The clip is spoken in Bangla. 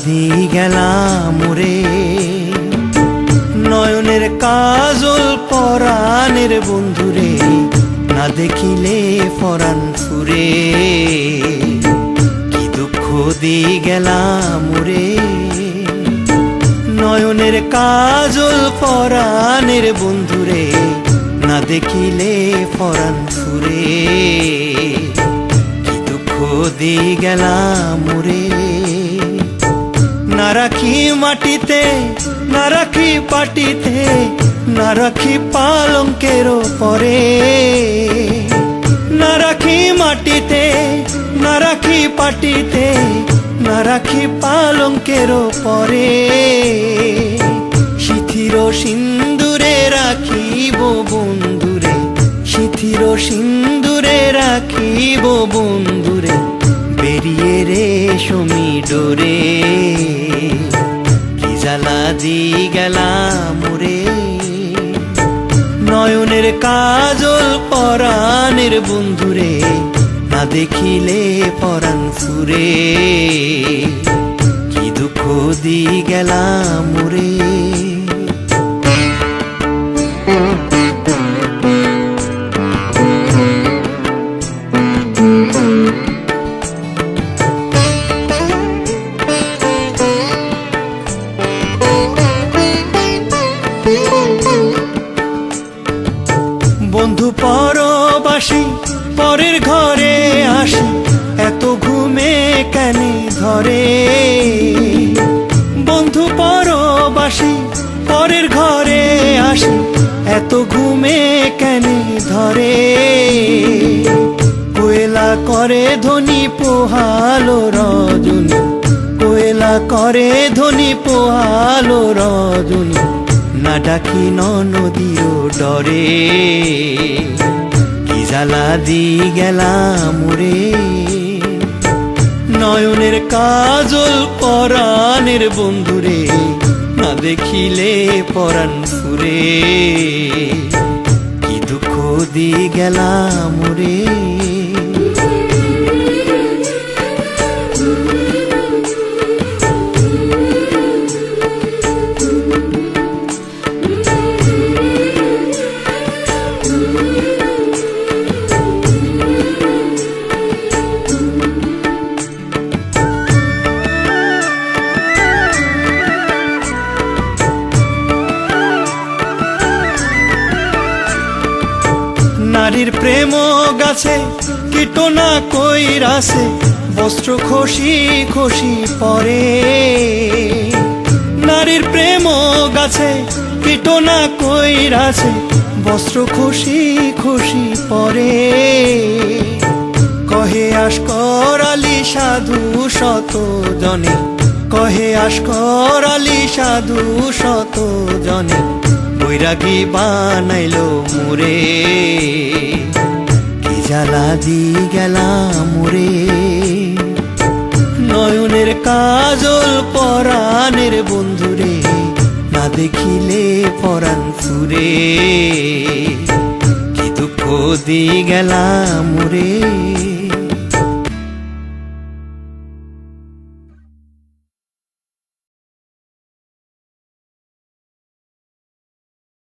দি গেলাম রে, নয়নের কাজল পরাণের বন্ধুরে, না দেখিলে পরাণ ফুরে। কি দুঃখ দি গেলাম রে, নয়নের কাজল পরাণের বন্ধুরে, না দেখিলে পরাণ ফুরে। কি দুঃখ দি গেলাম রে, না রাখি মাটিতে, না রাখি পাটিতে, না রাখি পালঙ্কের পরে। না রাখি মাটিতে, না রাখি পাটিতে, না রাখি পালঙ্কের পরে। শিথির সিন্দুরে রাখিব বন্ধুরে, শিথির সিন্দুরে রাখিব বন্ধুরে, বেরিয়ে রেশমি ডোরে। কি জ্বালা দি গেলাম রে, নয়নের কাজল পরাণের বন্ধুরে, না দেখিলে পরাণ ফুরে। কি দুঃখ দি গেলাম রে। বন্ধু পরবাসী পরের ঘরে আসি, এত ঘুমে কেন ধরে। বন্ধু পরবাসী পরের ঘরে আসি, এত ঘুমে কেন ধরে। কোয়েলা করে ধ্বনি পোহালো রজনী, কোয়েলা করে ধ্বনি পোহালো রজনী, না ডাকি নদীও ডরে। কি জ্বালা দি গেলাম রে, নয়নের কাজল পরাণের বন্ধুরে, না দেখিলে পরাণ ফুরে। কি দুঃখ দি গেলাম রে। নারীর প্রেম গাছে কীটনা কইরাছে, বস্ত্র খসি খসি পরে। নারীর প্রেম গাছে কীটনা কইরাছে, বস্ত্র খসি খসি পরে। কহে আশকর আলী সাধু শত জনে, কহে আশকর আলী সাধু শত জনে, বৈরাগী বানাইলো মুরে। কি জ্বালা দি গেলাম রে, নয়নের কাজল পরাণের বন্ধুরে, না দেখিলে পরাণ ফুরে। কি দুঃখ দি গেলাম রে।